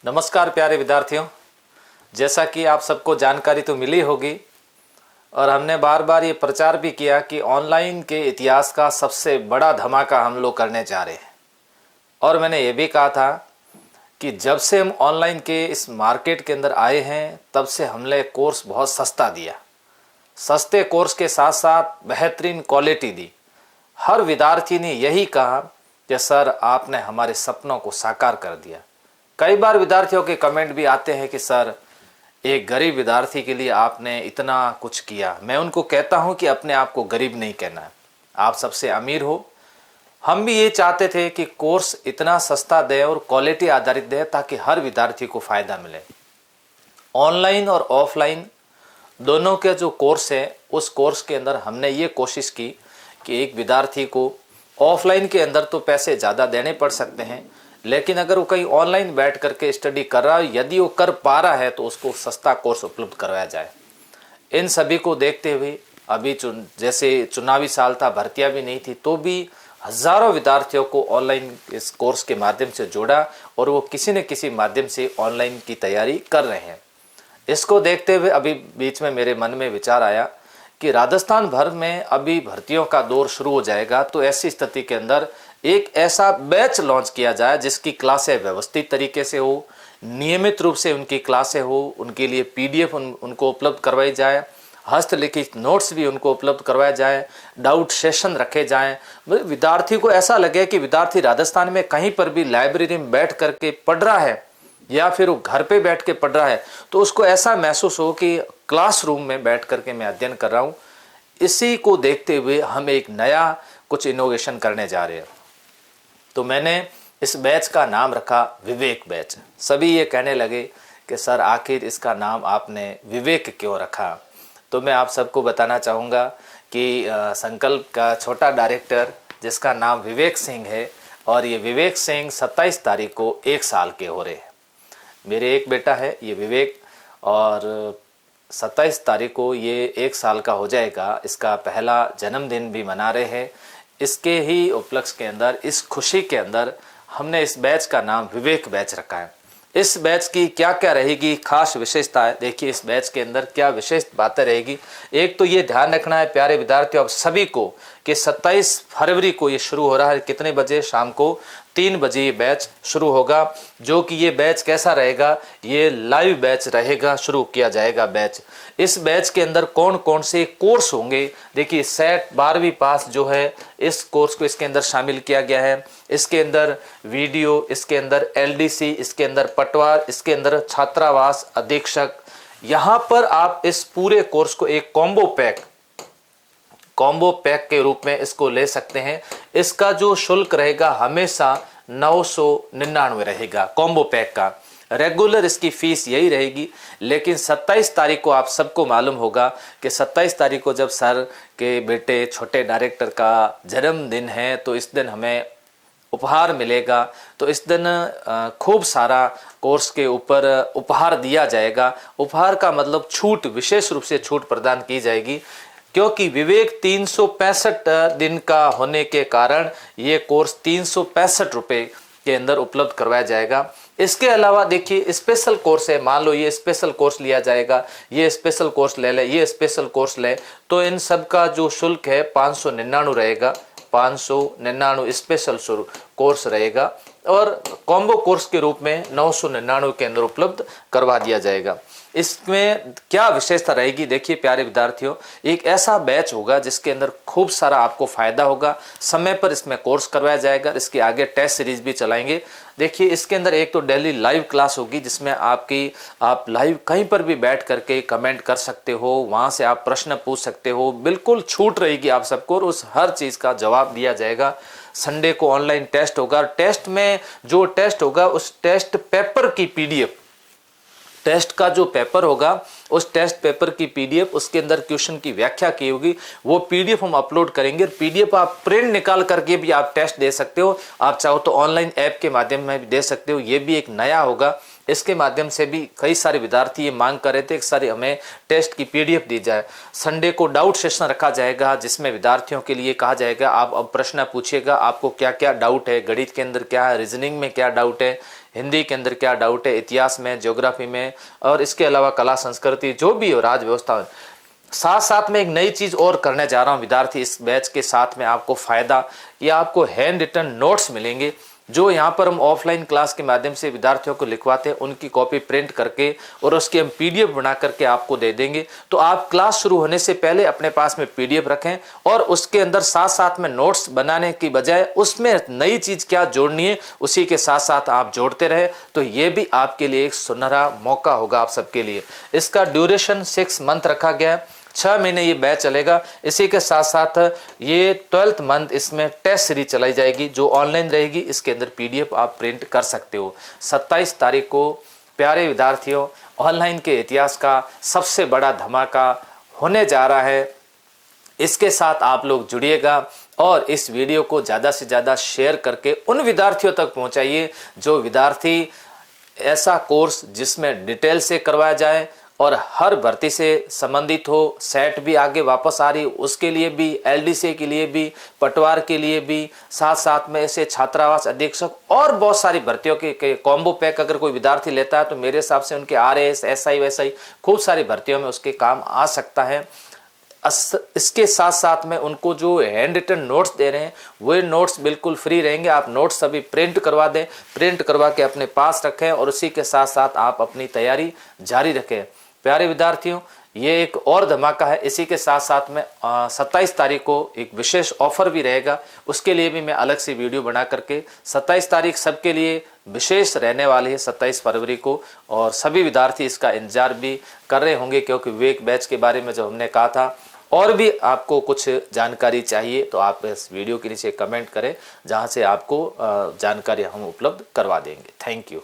नमस्कार प्यारे विद्यार्थियों। जैसा कि आप सबको जानकारी तो मिली होगी और हमने बार बार ये प्रचार भी किया कि ऑनलाइन के इतिहास का सबसे बड़ा धमाका हम लोग करने जा रहे हैं। और मैंने ये भी कहा था कि जब से हम ऑनलाइन के इस मार्केट के अंदर आए हैं तब से हमने कोर्स बहुत सस्ता दिया। सस्ते कोर्स के साथ साथ बेहतरीन क्वालिटी दी। हर विद्यार्थी ने यही कहा कि सर आपने हमारे सपनों को साकार कर दिया। कई बार विद्यार्थियों के कमेंट भी आते हैं कि सर एक गरीब विद्यार्थी के लिए आपने इतना कुछ किया। मैं उनको कहता हूं कि अपने आप को गरीब नहीं कहना है, आप सबसे अमीर हो। हम भी ये चाहते थे कि कोर्स इतना सस्ता दे और क्वालिटी आधारित दे ताकि हर विद्यार्थी को फायदा मिले। ऑनलाइन और ऑफलाइन दोनों के जो कोर्स है उस कोर्स के अंदर हमने ये कोशिश की कि एक विद्यार्थी को ऑफलाइन के अंदर तो पैसे ज़्यादा देने पड़ सकते हैं, लेकिन अगर वो कहीं ऑनलाइन बैठ करके स्टडी कर रहा है, यदि वो कर पा रहा है तो उसको सस्ता कोर्स उपलब्ध करवाया जाए। इन सभी को देखते हुए अभी जैसे चुनावी साल था, भर्तियां भी नहीं थी, तो भी हजारों विद्यार्थियों को ऑनलाइन इस कोर्स के माध्यम से जोड़ा और वो किसी न किसी माध्यम से ऑनलाइन की तैयारी कर रहे हैं। इसको देखते हुए अभी बीच में मेरे मन में विचार आया कि राजस्थान भर में अभी भर्तियों का दौर शुरू हो जाएगा, तो ऐसी स्थिति के अंदर एक ऐसा बैच लॉन्च किया जाए जिसकी क्लासें व्यवस्थित तरीके से हो, नियमित रूप से उनकी क्लासें हो, उनके लिए पीडीएफ उनको उपलब्ध करवाई जाए, हस्तलिखित नोट्स भी उनको उपलब्ध करवाया जाए, डाउट सेशन रखे जाएं। विद्यार्थी को ऐसा लगे कि विद्यार्थी राजस्थान में कहीं पर भी लाइब्रेरी में बैठ करके पढ़ रहा है या फिर वो घर पे बैठ के पढ़ रहा है तो उसको ऐसा महसूस हो कि क्लासरूम में बैठ करके मैं अध्ययन कर रहा हूँ। इसी को देखते हुए हम एक नया कुछ इनोवेशन करने जा रहे हैं। तो मैंने इस बैच का नाम रखा विवेक बैच। सभी ये कहने लगे कि सर आखिर इसका नाम आपने विवेक क्यों रखा। तो मैं आप सबको बताना चाहूँगा कि संकल्प का छोटा डायरेक्टर जिसका नाम विवेक सिंह है, और ये विवेक सिंह 27 तारीख को 1 साल के हो रहे हैं। मेरे एक बेटा है ये विवेक, और 27 तारीख को ये 1 साल का हो जाएगा। इसका पहला जन्मदिन भी मना रहे हैं। इसके ही उपलक्ष्य के अंदर, इस खुशी के अंदर हमने इस बैच का नाम विवेक बैच रखा है। इस बैच की क्या क्या रहेगी खास विशेषता है, देखिए इस बैच के अंदर क्या विशेष बातें रहेगी। एक तो ये ध्यान रखना है प्यारे विद्यार्थियों आप सभी को कि 27 फरवरी को ये शुरू हो रहा है। कितने बजे? शाम को 3 बजे ये बैच शुरू होगा। जो कि ये बैच कैसा रहेगा, ये लाइव बैच रहेगा, शुरू किया जाएगा बैच। इस बैच के अंदर कौन कौन से कोर्स होंगे, देखिए सेट 12वीं पास जो है इस कोर्स को इसके अंदर शामिल किया गया है। इसके अंदर वीडियो, इसके अंदर एलडीसी, इसके अंदर पटवार, इसके अंदर छात्रावास अधीक्षक। यहाँ पर आप इस पूरे कोर्स को एक कॉम्बो पैक के रूप में इसको ले सकते हैं। इसका जो शुल्क रहेगा हमेशा 999 रहेगा कॉम्बो पैक का। रेगुलर इसकी फीस यही रहेगी। लेकिन 27 तारीख को आप सबको मालूम होगा कि 27 तारीख को जब सर के बेटे छोटे डायरेक्टर का जन्मदिन है तो इस दिन हमें उपहार मिलेगा। तो इस दिन खूब सारा कोर्स के ऊपर उपहार दिया जाएगा। उपहार का मतलब छूट, विशेष रूप से छूट प्रदान की जाएगी, क्योंकि विवेक 365 दिन का होने के कारण ये कोर्स 365 रुपये के अंदर उपलब्ध करवाया जाएगा। इसके अलावा देखिए स्पेशल कोर्स है, मान लो ये स्पेशल कोर्स लिया जाएगा, ये स्पेशल कोर्स ले ले, ये स्पेशल कोर्स ले, तो इन सब का जो शुल्क है 599 रहेगा। 599 स्पेशल कोर्स रहेगा और कॉम्बो कोर्स के रूप में 999 के अंदर उपलब्ध करवा दिया जाएगा। इसमें क्या विशेषता रहेगी, देखिए प्यारे विद्यार्थियों, एक ऐसा बैच होगा जिसके अंदर खूब सारा आपको फायदा होगा। समय पर इसमें कोर्स करवाया जाएगा, इसके आगे टेस्ट सीरीज भी चलाएंगे। देखिए इसके अंदर एक तो डेली लाइव क्लास होगी जिसमें आप लाइव कहीं पर भी बैठ करके कमेंट कर सकते हो, वहां से आप प्रश्न पूछ सकते हो, बिल्कुल छूट रहेगी आप सबको और उस हर चीज का जवाब दिया जाएगा। संडे को ऑनलाइन टेस्ट होगा। टेस्ट में जो टेस्ट होगा उस टेस्ट पेपर की पीडीएफ, टेस्ट का जो पेपर होगा उस टेस्ट पेपर की पीडीएफ, उसके अंदर क्वेश्चन की व्याख्या की होगी, वो पीडीएफ हम अपलोड करेंगे। पीडीएफ आप प्रिंट निकाल करके भी आप टेस्ट दे सकते हो। आप चाहो तो ऑनलाइन ऐप के माध्यम में भी दे सकते हो। ये भी एक नया होगा इसके माध्यम से भी कई सारे विद्यार्थी ये मांग कर रहे थे कि सर हमें टेस्ट की PDF दी जाए। संडे को डाउट सेशन रखा जाएगा जिसमें विद्यार्थियों के लिए कहा जाएगा आप अब प्रश्न पूछिएगा, आपको क्या क्या डाउट है, गणित के अंदर क्या है, रीजनिंग में क्या डाउट है, हिंदी के अंदर क्या डाउट है, इतिहास में, ज्योग्राफी में, और इसके अलावा कला संस्कृति जो भी हो, राज व्यवस्था में। साथ साथ में एक नई चीज़ और करने जा रहा हूँ विद्यार्थी, इस बैच के साथ में आपको फ़ायदा, या आपको हैंड रिटन नोट्स मिलेंगे जो यहाँ पर हम ऑफलाइन क्लास के माध्यम से विद्यार्थियों को लिखवाते हैं, उनकी कॉपी प्रिंट करके और उसकी हम PDF बना करके आपको दे देंगे। तो आप क्लास शुरू होने से पहले अपने पास में PDF रखें और उसके अंदर साथ साथ में नोट्स बनाने की बजाय उसमें नई चीज़ क्या जोड़नी है उसी के साथ साथ आप जोड़ते रहे, तो ये भी आपके लिए एक सुनहरा मौका होगा आप सबके लिए। इसका ड्यूरेशन 6 मंथ रखा गया है, 6 महीने ये बैच चलेगा। इसी के साथ साथ ये 12th मंथ इसमें टेस्ट सीरीज चलाई जाएगी जो ऑनलाइन रहेगी, इसके अंदर PDF आप प्रिंट कर सकते हो। 27 तारीख को प्यारे विद्यार्थियों ऑनलाइन के इतिहास का सबसे बड़ा धमाका होने जा रहा है। इसके साथ आप लोग जुड़िएगा और इस वीडियो को ज़्यादा से ज़्यादा शेयर करके उन विद्यार्थियों तक पहुँचाइए जो विद्यार्थी ऐसा कोर्स जिसमें डिटेल से करवाया जाए और हर भर्ती से संबंधित हो, सेट भी आगे वापस आ रही उसके लिए भी, LDC के लिए भी, पटवार के लिए भी, साथ साथ में ऐसे छात्रावास अधीक्षक और बहुत सारी भर्तियों के कॉम्बो पैक अगर कोई विद्यार्थी लेता है तो मेरे हिसाब से उनके RAS, SI वैसाई खूब सारी भर्तियों में उसके काम आ सकता है। इसके साथ साथ में उनको जो हैंड रिटन नोट्स दे रहे हैं वो नोट्स बिल्कुल फ्री रहेंगे। आप नोट्स सभी प्रिंट करवा दें, प्रिंट करवा के अपने पास रखें और उसी के साथ साथ आप अपनी तैयारी जारी रखें। प्यारे विद्यार्थियों ये एक और धमाका है। इसी के साथ साथ में 27 तारीख को एक विशेष ऑफर भी रहेगा, उसके लिए भी मैं अलग से वीडियो बना करके 27 तारीख सबके लिए विशेष रहने वाली है 27 फरवरी को, और सभी विद्यार्थी इसका इंतजार भी कर रहे होंगे क्योंकि विवेक बैच के बारे में जो हमने कहा था और भी आपको कुछ जानकारी चाहिए तो आप इस वीडियो के नीचे कमेंट करें जहां से आपको जानकारी हम उपलब्ध करवा देंगे। Thank you.